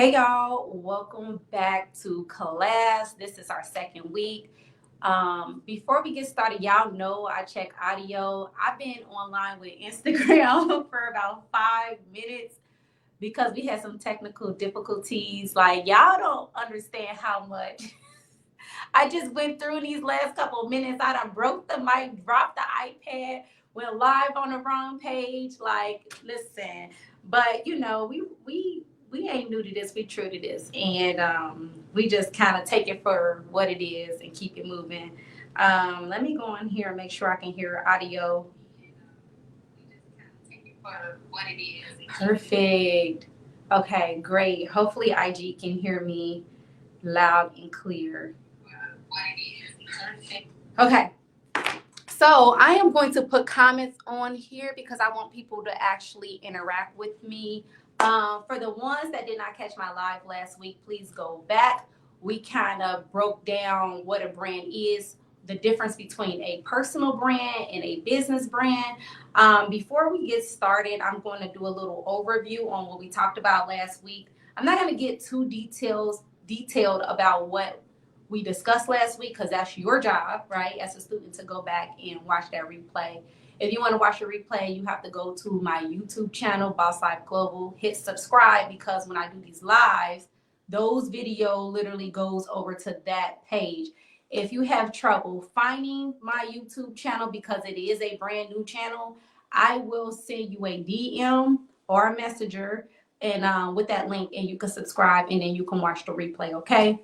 Hey y'all, welcome back to class. This is our second week. Before we get started, y'all know I check audio. I've been online with Instagram for about 5 minutes because we had some technical difficulties. Like, y'all don't understand how much I just went through these last couple of minutes. I done broke the mic, dropped the iPad, went live on the wrong page. Like, listen, but we ain't new to this. We true to this, and we just kind of take it for what it is and keep it moving. Let me go in here and make sure I can hear audio. For what it is. Perfect. Okay, great. Hopefully IG can hear me loud and clear. What it is. Perfect. Okay. So I am going to put comments on here because I want people to actually interact with me. For the ones that did not catch my live last week, please go back. We kind of broke down what a brand is, the difference between a personal brand and a business brand. Before we get started, I'm going to do a little overview on what we talked about last week. I'm not going to get too detailed about what we discussed last week because that's your job, right, as a student to go back and watch that replay. If you want to watch the replay, you have to go to my YouTube channel, Boss Life Global, hit subscribe because when I do these lives, those video literally goes over to that page. If you have trouble finding my YouTube channel because it is a brand new channel, I will send you a DM or a messenger and with that link, and you can subscribe and then you can watch the replay, okay?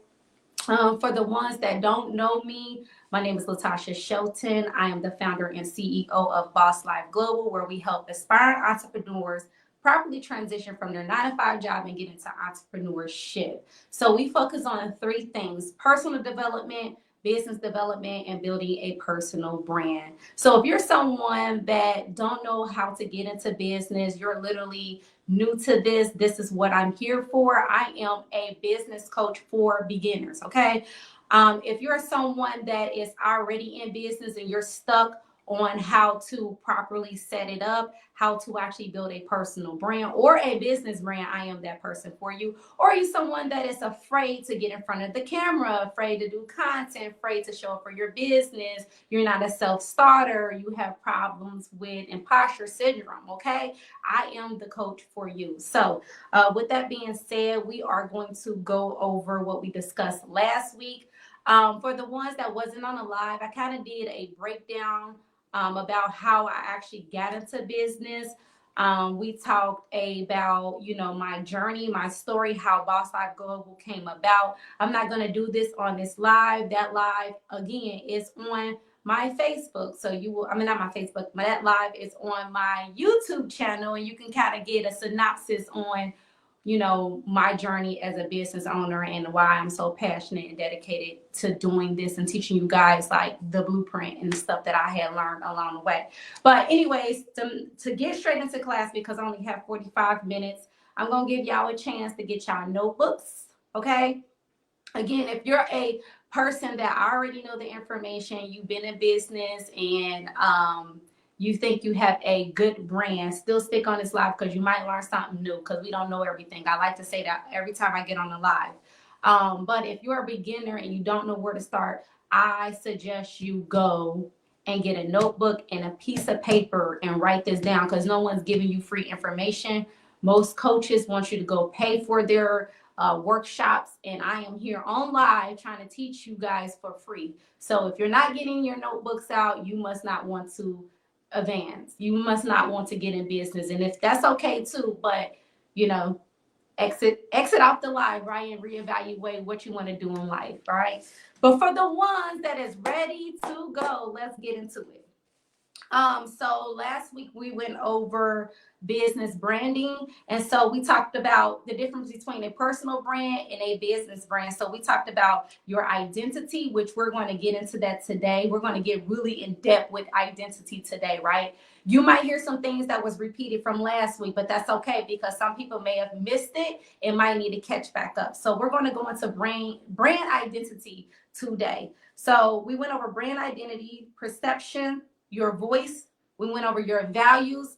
For the ones that don't know me, my name is Latasha Shelton. I am the founder and CEO of Boss Life Global, where we help aspiring entrepreneurs properly transition from their 9-to-5 job and get into entrepreneurship. So we focus on three things: personal development, business development, and building a personal brand. So if you're someone that don't know how to get into business, you're literally new to this is what I'm here for. I am a business coach for beginners, okay? If you're someone that is already in business and you're stuck on how to properly set it up, how to actually build a personal brand or a business brand, I am that person for you. Or are you someone that is afraid to get in front of the camera, afraid to do content, afraid to show up for your business? You're not a self-starter. You have problems with imposter syndrome, okay? I am the coach for you. So with that being said, we are going to go over what we discussed last week. For the ones that wasn't on the live, I kind of did a breakdown about how I actually got into business. We talked about, my journey, my story, how Boss Life Global came about. I'm not going to do this on this live. That live, again, is on my Facebook. So not my Facebook, but that live is on my YouTube channel, and you can kind of get a synopsis on my journey as a business owner and why I'm so passionate and dedicated to doing this and teaching you guys like the blueprint and the stuff that I had learned along the way. But anyways, to get straight into class, because I only have 45 minutes, I'm going to give y'all a chance to get y'all notebooks, okay? Again, if you're a person that already know the information, you've been in business, and you think you have a good brand, still stick on this live because you might learn something new because we don't know everything. I like to say that every time I get on the live. But if you're a beginner and you don't know where to start, I suggest you go and get a notebook and a piece of paper and write this down because no one's giving you free information. Most coaches want you to go pay for their workshops, and I am here on live trying to teach you guys for free. So if you're not getting your notebooks out, you must not want to advance. You must not want to get in business, and if that's okay too, but exit off the live, right, and reevaluate what you want to do in life, right? But for the ones that is ready to go, let's get into it. So last week we went over business branding, and so we talked about the difference between a personal brand and a business brand. So we talked about your identity, which we're going to get into that today. We're going to get really in depth with identity today, right? You might hear some things that was repeated from last week, but that's okay because some people may have missed it and might need to catch back up. So we're going to go into brand identity today. So we went over brand identity, perception, your voice. We went over your values.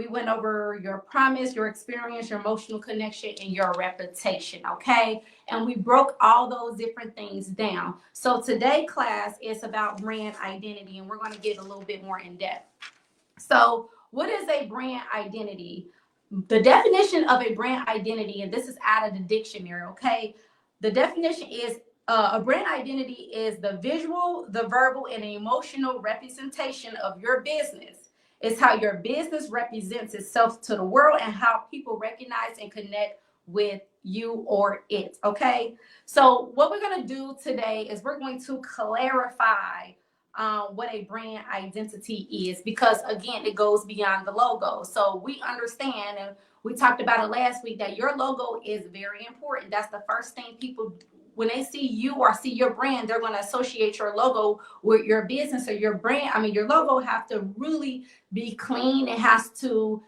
We went over your promise, your experience, your emotional connection, and your reputation, okay? And we broke all those different things down. So today class is about brand identity, and we're going to get a little bit more in depth. So what is a brand identity? The definition of a brand identity, and this is out of the dictionary, okay? The definition is a brand identity is the visual, the verbal, and the emotional representation of your business. It's how your business represents itself to the world and how people recognize and connect with you or it, okay? So what we're going to do today is we're going to clarify what a brand identity is, because again, it goes beyond the logo. So we understand, and we talked about it last week, that your logo is very important. That's the first thing people, when they see you or see your brand, they're going to associate your logo with your business or your brand. I mean, your logo have to really be clean. It has to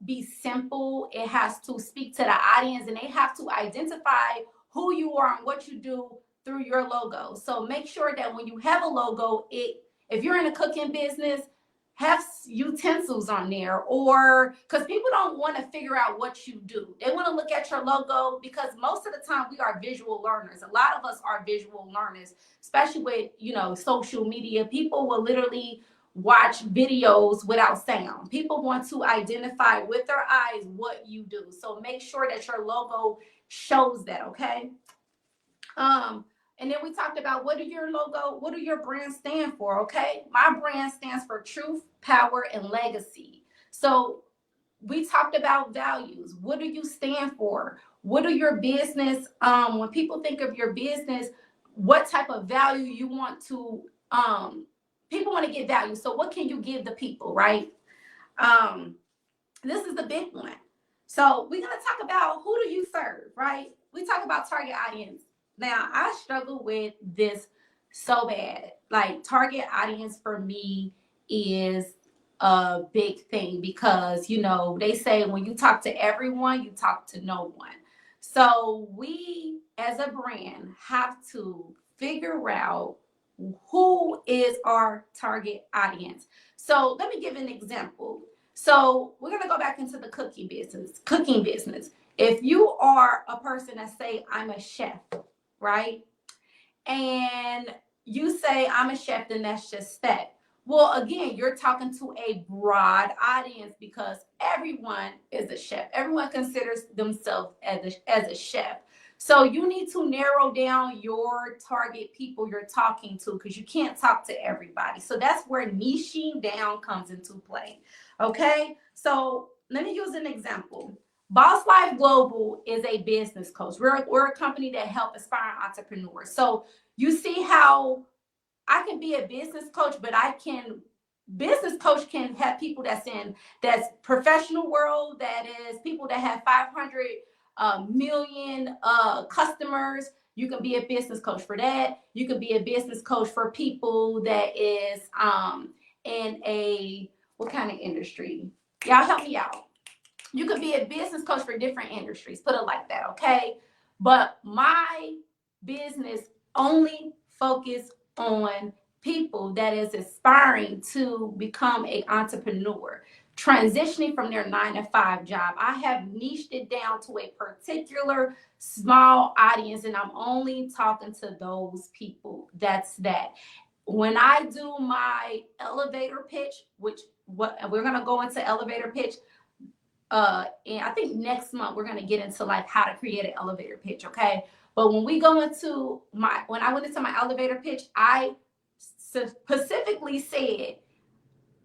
be simple. It has to speak to the audience, and they have to identify who you are and what you do through your logo. So make sure that when you have a logo, if you're in a cooking business, have utensils on there, or because people don't want to figure out what you do. They want to look at your logo, because most of the time we are visual learners. A lot of us are visual learners, especially with, social media. People will literally watch videos without sound. People want to identify with their eyes what you do. So make sure that your logo shows that, okay? And then we talked about what do your brand stand for, okay? My brand stands for truth, power, and legacy. So we talked about values. What do you stand for? What do your business, when people think of your business, what type of value you want to, people want to get value. So what can you give the people, right? This is the big one. So we're going to talk about who do you serve, right? We talk about target audience. Now, I struggle with this so bad. Like, target audience for me is a big thing, because, they say when you talk to everyone, you talk to no one. So we, as a brand, have to figure out who is our target audience. So let me give an example. So we're going to go back into the cooking business. If you are a person that say, I'm a chef, right? And you say, I'm a chef, then that's just that. Well, again, you're talking to a broad audience, because everyone is a chef. Everyone considers themselves as a chef. So you need to narrow down your target people you're talking to, because you can't talk to everybody. So that's where niching down comes into play. Okay, so let me use an example. Boss Life Global is a business coach. We're a company that helps aspiring entrepreneurs. So you see how I can be a business coach, but business coach can have people that's professional world, that is people that have 500 million customers. You can be a business coach for that. You can be a business coach for people that is in what kind of industry? Y'all help me out. You could be a business coach for different industries, put it like that, okay? But my business only focus on people that is aspiring to become an entrepreneur, transitioning from their 9-to-5 job. I have niched it down to a particular small audience, and I'm only talking to those people. That's that. When I do my elevator pitch, we're going to go into elevator pitch, and I think next month we're going to get into like how to create an elevator pitch, okay? But when I went into my elevator pitch, I specifically said,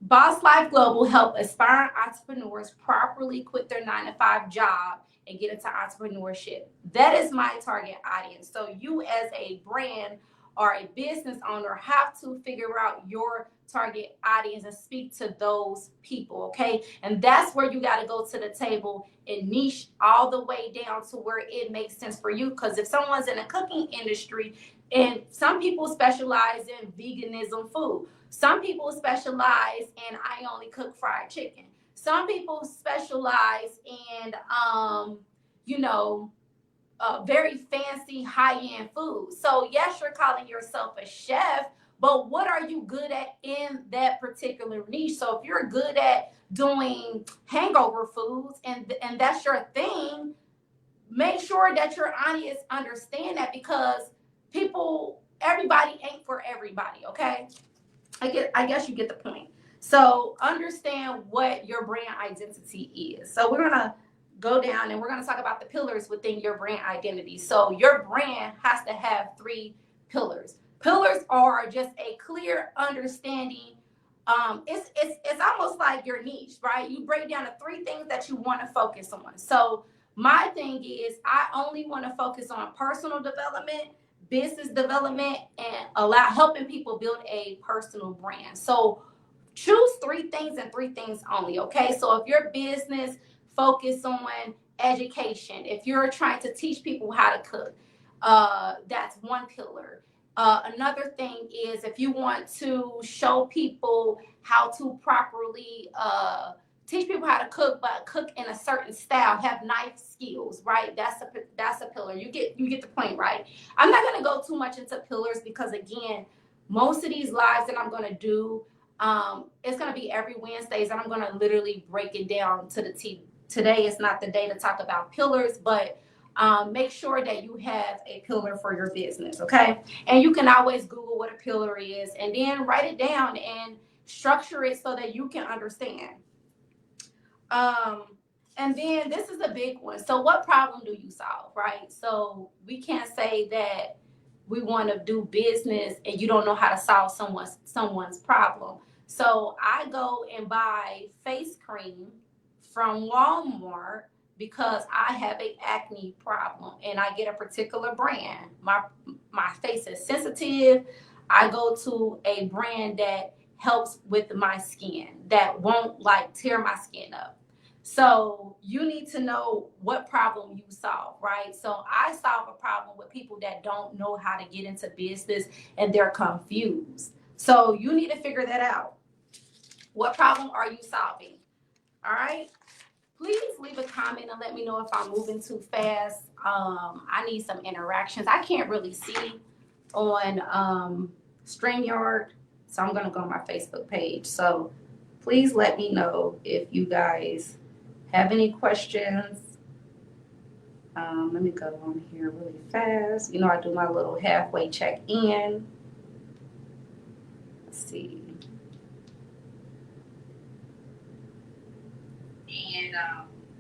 Boss Life Global help aspiring entrepreneurs properly quit their 9-to-5 job and get into entrepreneurship. That is my target audience. So you, as a brand or a business owner, have to figure out your target audience and speak to those people, okay? And that's where you got to go to the table and niche all the way down to where it makes sense for you. Because if someone's in a cooking industry, and some people specialize in veganism food, some people specialize in I only cook fried chicken, some people specialize in very fancy high-end food. So yes, you're calling yourself a chef, but what are you good at in that particular niche? So if you're good at doing hangover foods and that's your thing, make sure that your audience understand that, because everybody ain't for everybody. Okay, I guess you get the point. So understand what your brand identity is. So we're gonna go down and we're gonna talk about the pillars within your brand identity. So your brand has to have 3 pillars. Pillars are just a clear understanding. It's almost like your niche, right? You break down the 3 things that you want to focus on. So my thing is, I only want to focus on personal development, business development, and helping people build a personal brand. So choose 3 things and 3 things only. Okay, so if your business focus on education, if you're trying to teach people how to cook, that's one pillar. Another thing is if you want to show people how to properly teach people how to cook, but cook in a certain style, have knife skills, right? That's a pillar. You get the point, right? I'm not gonna go too much into pillars because again, most of these lives that I'm gonna do, it's gonna be every Wednesdays, and I'm gonna literally break it down to the T. Today is not the day to talk about pillars, but make sure that you have a pillar for your business, okay? And you can always Google what a pillar is, and then write it down and structure it so that you can understand. And then this is a big one. So what problem do you solve, right? So we can't say that we want to do business and you don't know how to solve someone's problem. So I go and buy face cream from Walmart because I have an acne problem and I get a particular brand. My face is sensitive. I go to a brand that helps with my skin, that won't like tear my skin up. So you need to know what problem you solve, right? So I solve a problem with people that don't know how to get into business and they're confused. So you need to figure that out. What problem are you solving? All right. Please leave a comment and let me know if I'm moving too fast. I need some interactions. I can't really see on StreamYard, so I'm going to go on my Facebook page. So please let me know if you guys have any questions. Let me go on here really fast. You know, I do my little halfway check in. Let's see. And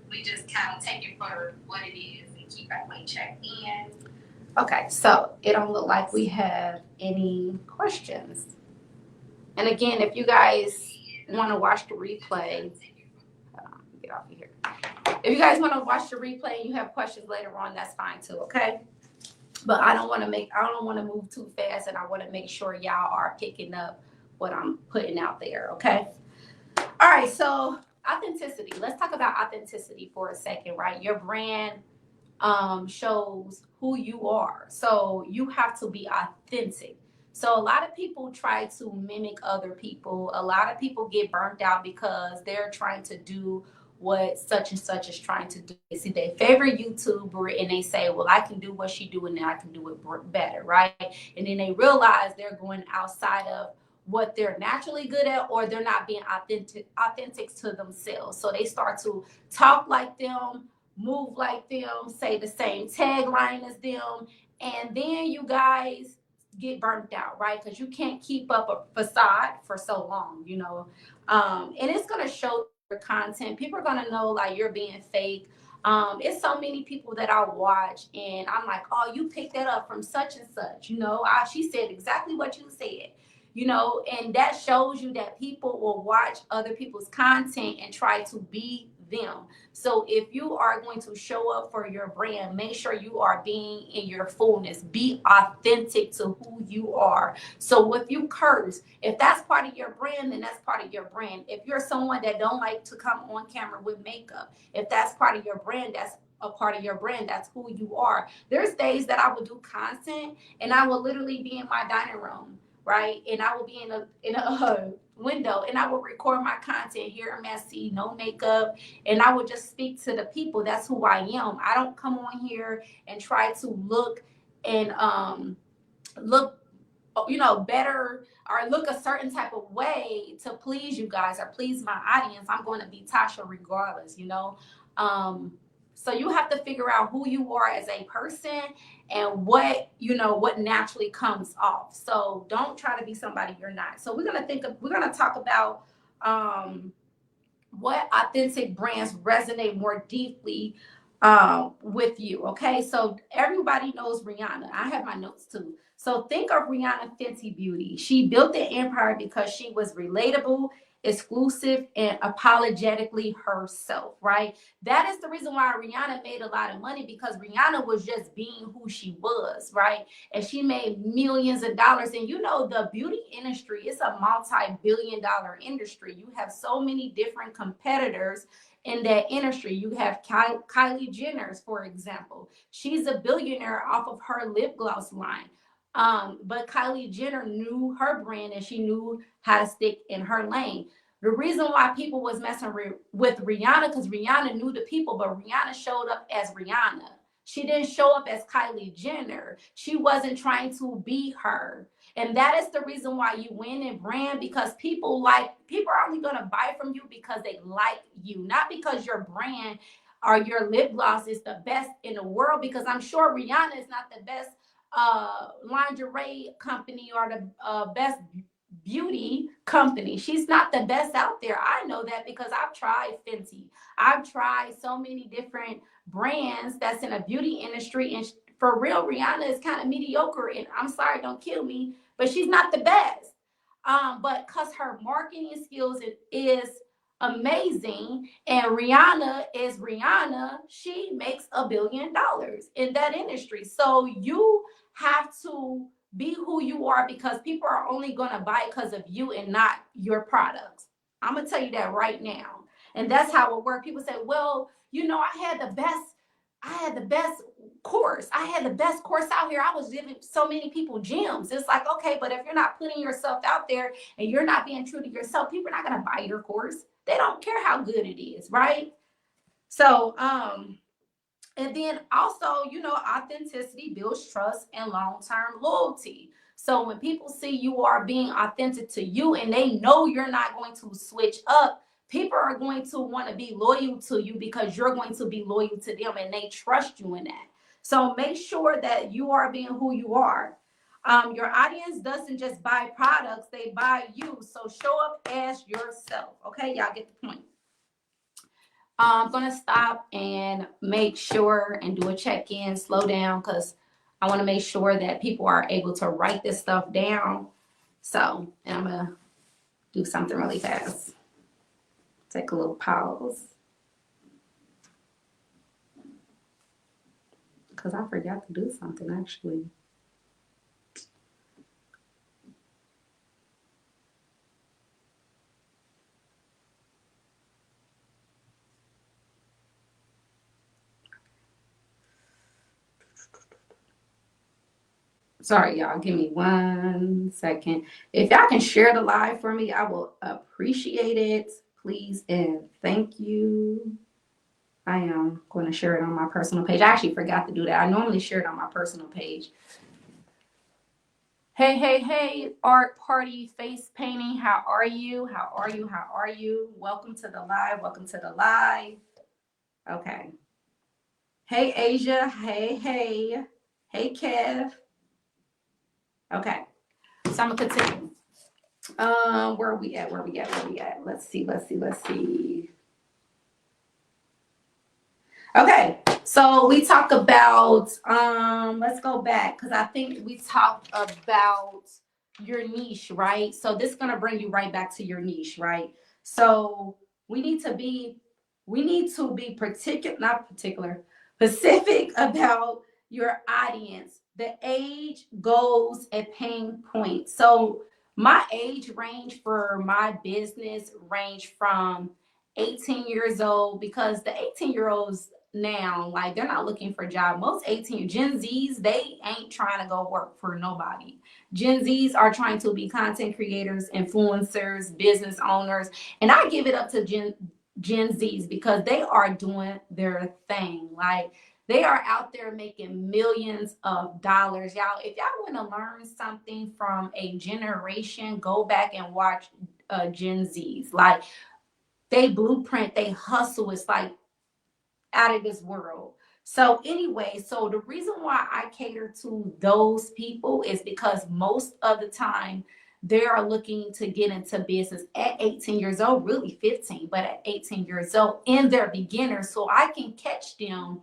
we just kind of take it for what it is and keep halfway check in. Okay, so it don't look like we have any questions. And again, if you guys want to watch the replay, get off of here. If you guys want to watch the replay and you have questions later on, that's fine too, okay? But I don't want to move too fast, and I want to make sure y'all are picking up what I'm putting out there, okay? All right, so authenticity. Let's talk about authenticity for a second, right? Your brand shows who you are. So you have to be authentic. So a lot of people try to mimic other people. A lot of people get burnt out because they're trying to do what such and such is trying to do. They see their favorite YouTuber and they say, well, I can do what she do and then I can do it better, right? And then they realize they're going outside of what they're naturally good at, or they're not being authentic to themselves. So they start to talk like them, move like them, say the same tagline as them, and then you guys get burnt out, right? Because you can't keep up a facade for so long, you know. And it's gonna show your content. People are gonna know like you're being fake. It's so many people that I watch and I'm like, oh, you picked that up from such and such, you know. She said exactly what you said, you know, and that shows you that people will watch other people's content and try to be them. So if you are going to show up for your brand, make sure you are being in your fullness. Be authentic to who you are. So if you curse, if that's part of your brand, then that's part of your brand. If you're someone that don't like to come on camera with makeup, if that's part of your brand, that's a part of your brand. That's who you are. There's days that I would do content and I will literally be in my dining room, right? And I will be in a window and I will record my content here, messy, no makeup, and I would just speak to the people. That's who I am. I don't come on here and try to look and look you know, better or look a certain type of way to please you guys or please my audience, I'm going to be Tasha regardless, you know. Um, so you have to figure out who you are as a person and what, you know, what naturally comes off. So don't try to be somebody you're not. So we're gonna talk about what authentic brands resonate more deeply with you. Okay, so everybody knows Rihanna. I have my notes too. So think of Rihanna Fenty Beauty. She built the empire because she was relatable, exclusive, and apologetically herself, right? That is the reason why Rihanna made a lot of money, because Rihanna was just being who she was, right? And she made millions of dollars. And you know, the beauty industry is a multi-billion-dollar industry. You have so many different competitors in that industry. You have Kylie Jenner, for example. She's a billionaire off of her lip gloss line. But Kylie Jenner knew her brand and she knew how to stick in her lane. The reason why people was messing with Rihanna, because Rihanna knew the people, but Rihanna showed up as Rihanna. She didn't show up as Kylie Jenner. She wasn't trying to be her. And that is the reason why you win in brand, because people are only going to buy from you because they like you, not because your brand or your lip gloss is the best in the world. Because I'm sure Rihanna is not the best lingerie company or the best beauty company. She's not the best out there. I know that because I've tried Fenty. I've tried so many different brands that's in a beauty industry, and for real, Rihanna is kind of mediocre, and I'm sorry, don't kill me, but she's not the best. But because her marketing skills is amazing, and Rihanna is Rihanna, she makes $1 billion in that industry. So you have to be who you are, because people are only going to buy because of you and not your products. I'm going to tell you that right now. And that's how it works. People say, well, you know, I had the best course. I had the best course out here. I was giving so many people gems. It's like, okay, but if you're not putting yourself out there and you're not being true to yourself, people are not going to buy your course. They don't care how good it is, right? So, and then also, you know, authenticity builds trust and long-term loyalty. So when people see you are being authentic to you and they know you're not going to switch up, people are going to want to be loyal to you because you're going to be loyal to them and they trust you in that. So make sure that you are being who you are. Your audience doesn't just buy products, they buy you. So show up as yourself. Okay, y'all get the point. I'm going to stop and make sure and do a check-in, slow down, because I want to make sure that people are able to write this stuff down. So, and I'm going to do something really fast. Take a little pause. Because I forgot to do something, actually. Sorry, y'all. Give me 1 second. If y'all can share the live for me, I will appreciate it. Please and thank you. I am going to share it on my personal page. I actually forgot to do that. I normally share it on my personal page. Hey, hey, hey, art party face painting. How are you? How are you? How are you? Welcome to the live. Welcome to the live. Okay. Hey, Asia. Hey, hey. Hey, Kev. Okay. So I'm gonna continue. Where are we at? Where are we at? Where are we at? Let's see. Let's see. Let's see. Okay. So we talk about let's go back, because I think we talked about your niche, right? So this is gonna bring you right back to your niche, right? So we need to be specific about your audience, the age, goals, and pain points. So my age range for my business range from 18 years old, because the 18-year-olds now, like, they're not looking for a job. Most 18 Gen Zs, they ain't trying to go work for nobody. Gen Zs are trying to be content creators, influencers, business owners, and I give it up to Gen Zs because they are doing their thing. Like, They are out there making millions of dollars. Y'all, if y'all want to learn something from a generation, go back and watch Gen Zs. Like, they blueprint, they hustle. It's like out of this world. So anyway, so the reason why I cater to those people is because most of the time they are looking to get into business at 18 years old, really 15, but at 18 years old, and they're beginners. So I can catch them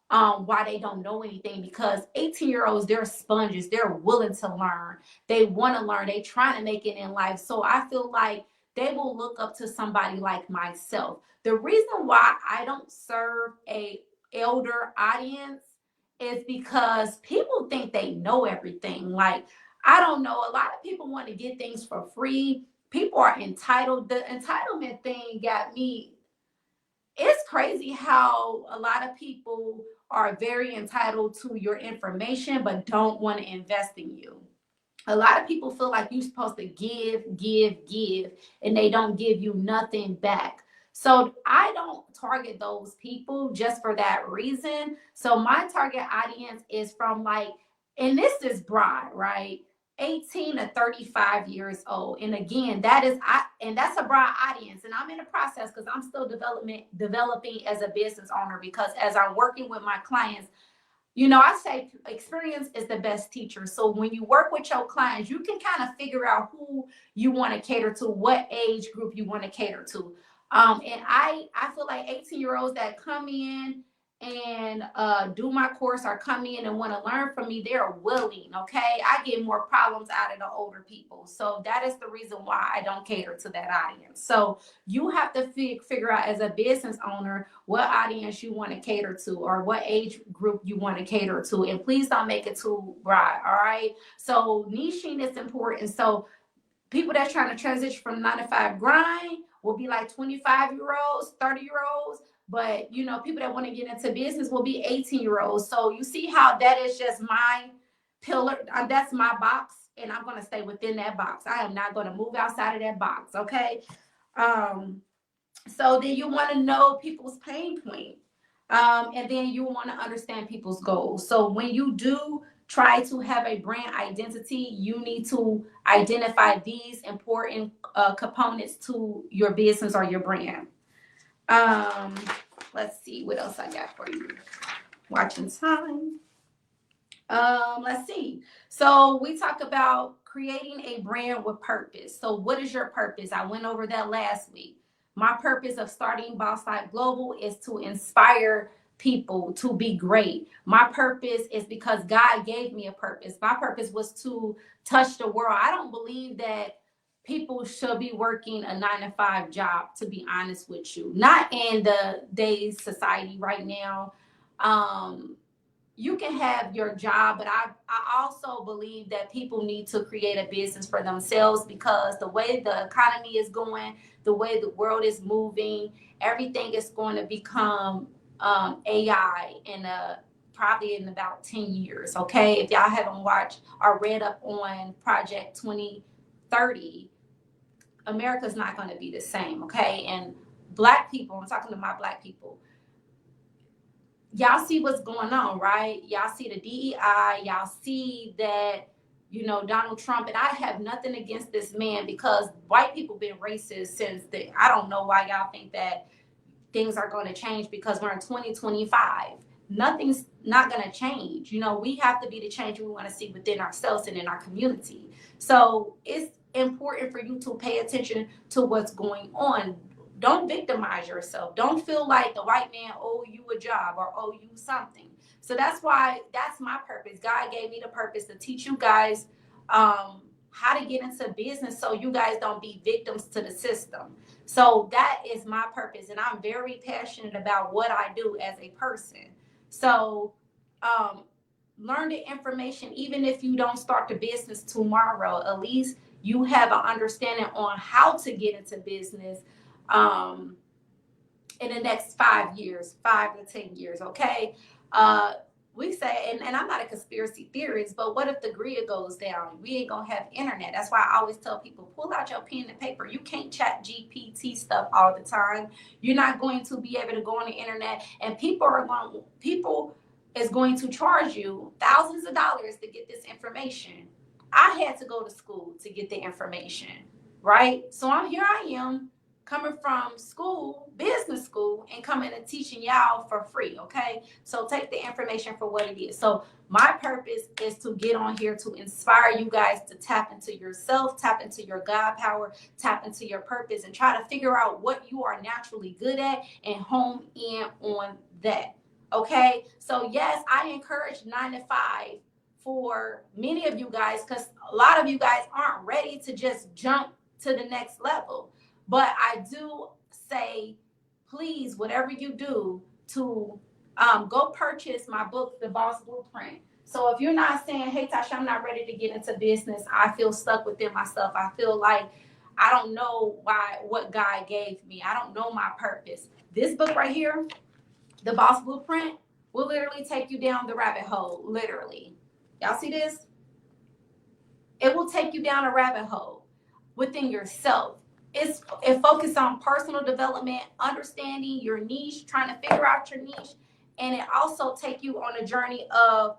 why they don't know anything, because 18-year-olds, they're sponges, they're willing to learn, they want to learn, they trying to make it in life. So I feel like they will look up to somebody like myself. The reason why I don't serve a elder audience is because people think they know everything. Like, I don't know, a lot of people want to get things for free. People are entitled. The entitlement thing got me. It's crazy how a lot of people are very entitled to your information but don't want to invest in you. A lot of people feel like you're supposed to give, and they don't give you nothing back. So I don't target those people just for that reason. So my target audience is from, like, and this is broad, right? 18 to 35 years old. And again, that's a broad audience. And I'm in the process because I'm still developing as a business owner, because as I'm working with my clients, I say experience is the best teacher. So when you work with your clients, you can kind of figure out who you want to cater to, what age group you want to cater to. And I feel like 18-year-olds that come in and do my course, or come in and want to learn from me, they're willing. Okay, I get more problems out of the older people. So that is the reason why I don't cater to that audience. So you have to figure out, as a business owner, what audience you want to cater to, or what age group you want to cater to. And please don't make it too broad. All right. So niching is important. So people that's trying to transition from 9 to 5 grind will be like 25-year-olds, 30-year-olds. But people that want to get into business will be 18-year-olds. So you see how that is just my pillar. That's my box, and I'm going to stay within that box. I am not going to move outside of that box. Okay. So then you want to know people's pain point. And then you want to understand people's goals. So when you do try to have a brand identity, you need to identify these important components to your business or your brand. Let's see what else I got for you. Watching time. Let's see. So we talk about creating a brand with purpose. So what is your purpose? I went over that last week. My purpose of starting Boss Life Global is to inspire people to be great. My purpose is because God gave me a purpose. My purpose was to touch the world. I don't believe that people should be working a 9 to 5 job, to be honest with you. Not in the day's society right now. You can have your job, but I also believe that people need to create a business for themselves, because the way the economy is going, the way the world is moving, everything is going to become AI probably in about 10 years. Okay. If y'all haven't watched or read up on Project 2030, America's not going to be the same. Okay. And Black people, I'm talking to my Black people, y'all see what's going on, right? Y'all see the DEI. Y'all see that, Donald Trump, and I have nothing against this man, because white people been racist since I don't know why y'all think that things are going to change, because we're in 2025. Nothing's not going to change. We have to be the change we want to see within ourselves and in our community. So it's important for you to pay attention to what's going on. Don't victimize yourself. Don't feel like the white man owe you a job or owe you something. So that's my purpose. God gave me the purpose to teach you guys how to get into business, so you guys don't be victims to the system. So that is my purpose, and I'm very passionate about what I do as a person. So learn the information. Even if you don't start the business tomorrow, at least you have an understanding on how to get into business in the next 5 years, 5 to 10 years. Okay. We say, and I'm not a conspiracy theorist, but what if the grid goes down? We ain't gonna have internet. That's why I always tell people, pull out your pen and paper. You can't chat GPT stuff all the time. You're not going to be able to go on the internet, and people is going to charge you thousands of dollars to get this information. I had to go to school to get the information, right? So here I am coming from school, business school, and coming and teaching y'all for free, okay? So take the information for what it is. So my purpose is to get on here to inspire you guys to tap into yourself, tap into your God power, tap into your purpose, and try to figure out what you are naturally good at and hone in on that. Okay, so yes, I encourage 9 to 5 for many of you guys, because a lot of you guys aren't ready to just jump to the next level. But I do say, please, whatever you do, to go purchase my book, The Boss Blueprint. So if you're not saying, hey, Tasha, I'm not ready to get into business, I feel stuck within myself, I feel like I don't know what God gave me, I don't know my purpose. This book right here, The Boss Blueprint, will literally take you down the rabbit hole, literally. Y'all see this? It will take you down a rabbit hole within yourself. It focuses on personal development, understanding your niche, trying to figure out your niche, and it also take you on a journey of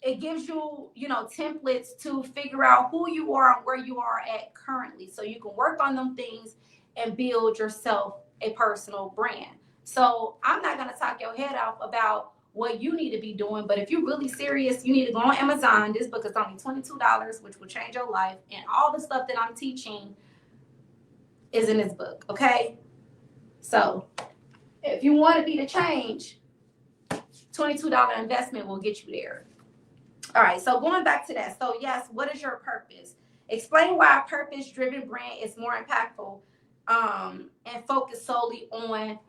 it gives you, templates to figure out who you are and where you are at currently, so you can work on them things and build yourself a personal brand. So I'm not going to talk your head off about what you need to be doing, but if you're really serious, you need to go on Amazon. This book is only $22, which will change your life, and all the stuff that I'm teaching is in this book. Okay, so if you want to be the change, $22 investment will get you there. All right, so going back to that. So yes, what is your purpose? Explain why a purpose-driven brand is more impactful, and focus solely on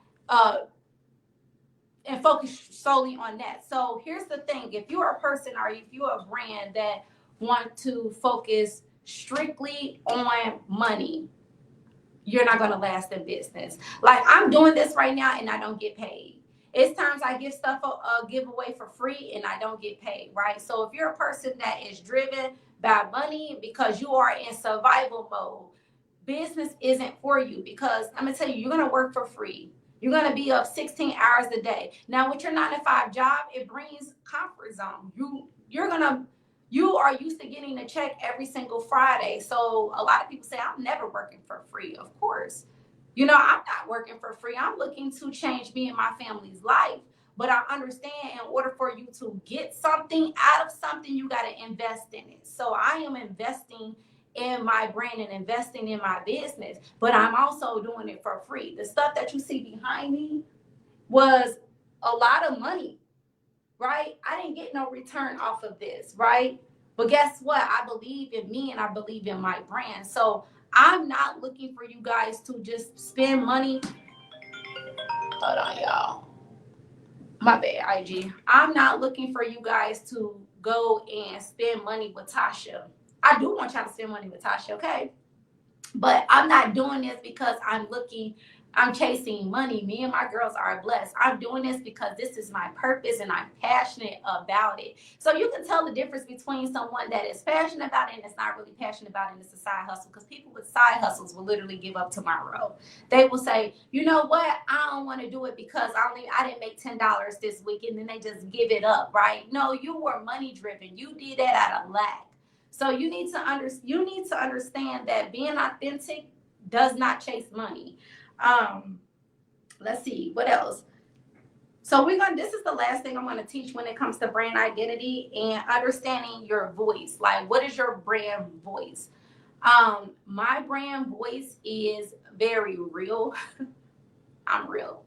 that. So here's the thing: if you're a person or if you're a brand that want to focus strictly on money, you're not going to last in business. Like, I'm doing this right now and I don't get paid. It's times I give stuff give away for free and I don't get paid, right? So if you're a person that is driven by money because you are in survival mode, business isn't for you, because I'm gonna tell you, you're gonna work for free. You're gonna be up 16 hours a day. Now with your 9 to 5 job, it brings comfort zone. You are used to getting a check every single Friday. So a lot of people say, I'm never working for free. Of course, I'm not working for free. I'm looking to change me and my family's life. But I understand, in order for you to get something out of something, you got to invest in it. So I am investing in my brand and investing in my business, but I'm also doing it for free. The stuff that you see behind me was a lot of money, right? I didn't get no return off of this, right? But guess what? I believe in me and I believe in my brand. So I'm not looking for you guys to just spend money. Hold on, y'all. My bad, IG. I'm not looking for you guys to go and spend money with Tasha. I do want y'all to spend money with Tasha, okay? But I'm not doing this because I'm chasing money. Me and my girls are blessed. I'm doing this because this is my purpose and I'm passionate about it. So you can tell the difference between someone that is passionate about it and is not really passionate about it, and it's a side hustle. Because people with side hustles will literally give up tomorrow. They will say, you know what? I don't want to do it because I didn't make $10 this week, and then they just give it up, right? No, you were money driven. You did that out of lack. So you need to understand that being authentic does not chase money. Let's see what else. So this is the last thing I'm going to teach when it comes to brand identity and understanding your voice. Like, what is your brand voice? My brand voice is very real. I'm real.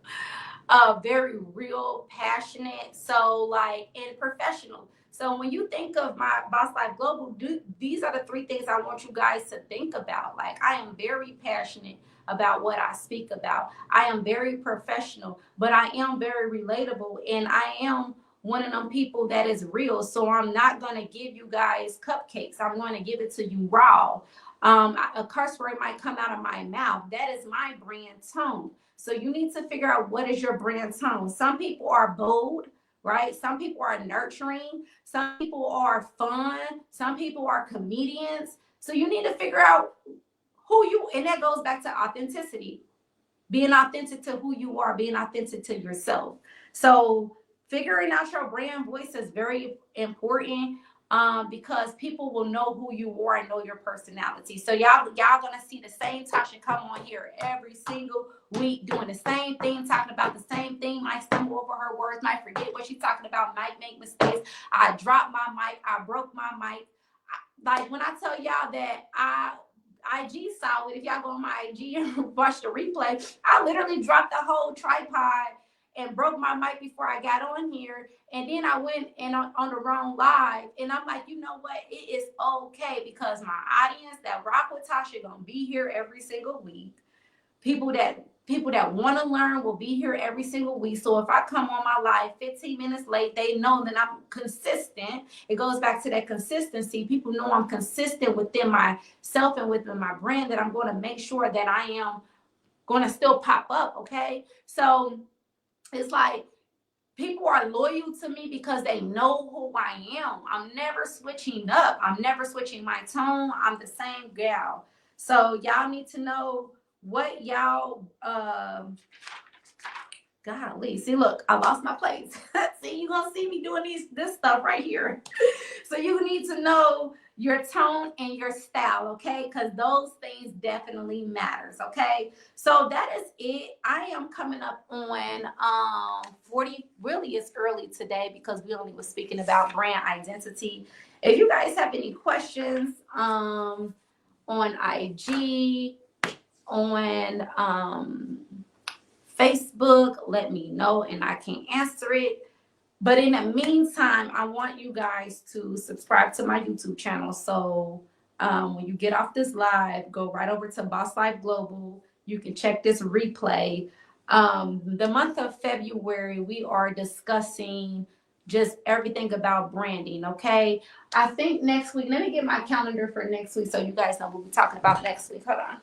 Very real, passionate, and professional. So when you think of my Boss Life Global, these are the 3 things I want you guys to think about. Like, I am very passionate about what I speak about. I am very professional, but I am very relatable, and I am one of them people that is real. So I'm not going to give you guys cupcakes. I'm going to give it to you raw. A curse word might come out of my mouth. That is my brand tone. So you need to figure out what is your brand tone. Some people are bold, right? Some people are nurturing. Some people are fun. Some people are comedians. So you need to figure out and that goes back to authenticity. being authentic to who you are, being authentic to yourself. So figuring out your brand voice is very important, because people will know who you are and know your personality. So y'all gonna see the same Tasha come on here every single week doing the same thing, talking about the same thing. Might stumble over her words, might forget what she's talking about, might make mistakes. I dropped my mic, I broke my mic. Like when I tell y'all that IG saw it, if y'all go on my IG and watch the replay, I literally dropped the whole tripod and broke my mic before I got on here. And then I went and on the wrong live. And I'm like, you know what? It is okay, because my audience that rock with Tasha gonna be here every single week. People that want to learn will be here every single week. So if I come on my live 15 minutes late, they know that I'm consistent. It goes back to that consistency. People know I'm consistent within myself and within my brand, that I'm going to make sure that I am going to still pop up. Okay. So it's like, people are loyal to me because they know who I am. I'm never switching up. I'm never switching my tone. I'm the same gal. So y'all need to know what y'all, golly, see, look, I lost my place. See, you're going to see me doing this stuff right here. So you need to know your tone and your style, okay? Because those things definitely matters, okay? So that is it. I am coming up on 40. Really, it's early today because we only was speaking about brand identity. If you guys have any questions on IG, on Facebook, let me know and I can answer it. But in the meantime, I want you guys to subscribe to my YouTube channel. So when you get off this live, go right over to Boss Life Global. You can check this replay. The month of February, we are discussing just everything about branding, okay? I think next week, let me get my calendar for next week so you guys know what we'll be talking about next week. Hold on.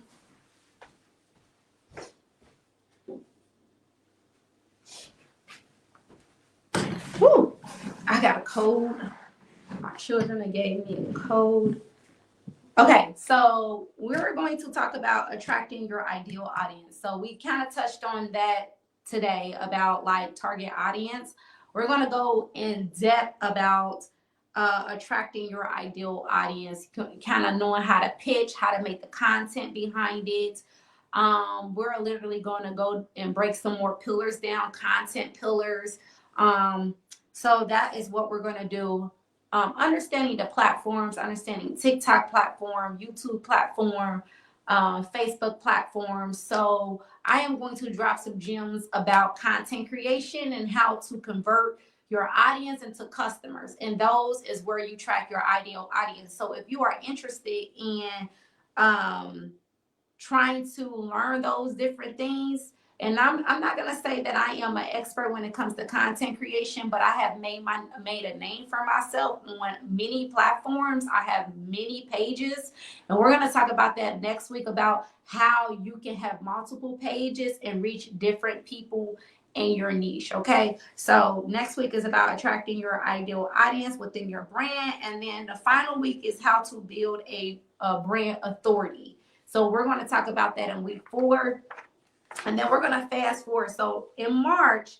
Woo, I got a cold. My children gave me a cold. Okay, so we're going to talk about attracting your ideal audience. So we kind of touched on that today about like target audience. We're going to go in depth about attracting your ideal audience, kind of knowing how to pitch, how to make the content behind it. We're literally going to go and break some more pillars down, content pillars. So that is what we're going to do. Understanding the platforms, understanding TikTok platform, YouTube platform, Facebook platform. So I am going to drop some gems about content creation and how to convert your audience into customers. And those is where you track your ideal audience. So if you are interested in trying to learn those different things, and I'm not gonna say that I am an expert when it comes to content creation, but I have made a name for myself on many platforms. I have many pages, and we're gonna talk about that next week about how you can have multiple pages and reach different people in your niche. Okay, so next week is about attracting your ideal audience within your brand, and then the final week is how to build a brand authority. So we're going to talk about that in week 4. And then we're going to fast forward. So in March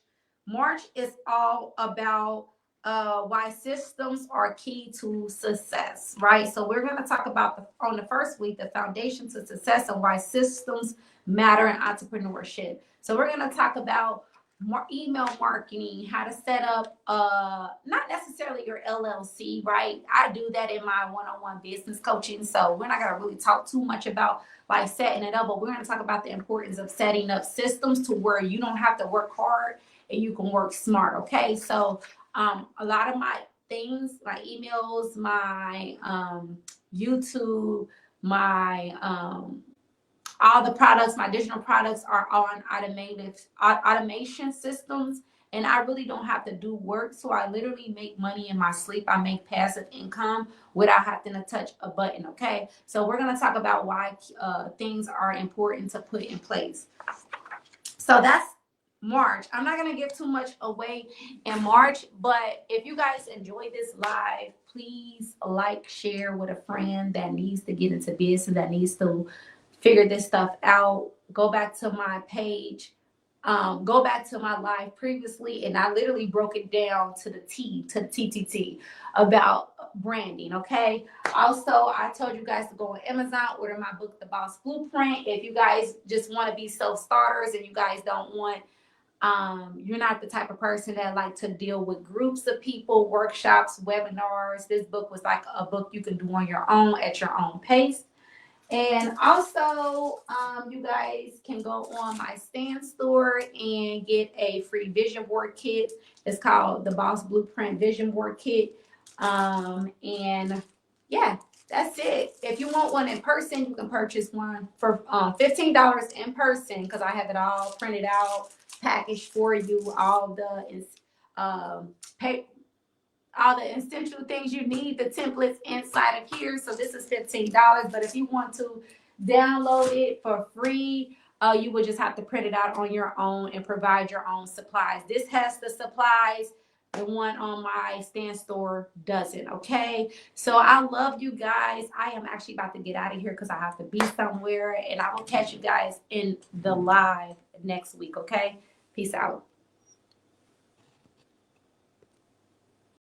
is all about why systems are key to success, right? So we're going to talk about on the first week, the foundation to success and why systems matter in entrepreneurship. So we're going to talk about more email marketing, how to set up not necessarily your LLC, right? I do that in my one-on-one business coaching. So we're not going to really talk too much about like setting it up, but we're going to talk about the importance of setting up systems to where you don't have to work hard and you can work smart. Okay. So a lot of my things, my emails, my YouTube, my all the products, my digital products are on automation systems, and I really don't have to do work. So I literally make money in my sleep. I make passive income without having to touch a button. Okay. So we're going to talk about why things are important to put in place. So that's March. I'm not going to give too much away in March, but if you guys enjoy this live, please like, share with a friend that needs to get into business, that needs to figure this stuff out. go back to my page, go back to my live previously, and I literally broke it down to the T, to the TTT about branding. Okay. Also, I told you guys to go on Amazon, order my book, The Boss Blueprint. If you guys just want to be self-starters and you guys don't want, you're not the type of person that like to deal with groups of people, workshops, webinars, this book was like a book you can do on your own at your own pace. And also, you guys can go on my Stan Store and get a free vision board kit. It's called the Boss Blueprint Vision Board Kit. And yeah, that's it. If you want one in person, you can purchase one for $15 in person, because I have it all printed out, packaged for you, all the all the essential things you need, the templates inside of here. So this is $15. But if you want to download it for free, you would just have to print it out on your own and provide your own supplies. This has the supplies. The one on my Stan Store doesn't. Okay. So I love you guys. I am actually about to get out of here because I have to be somewhere. And I will catch you guys in the live next week. Okay. Peace out.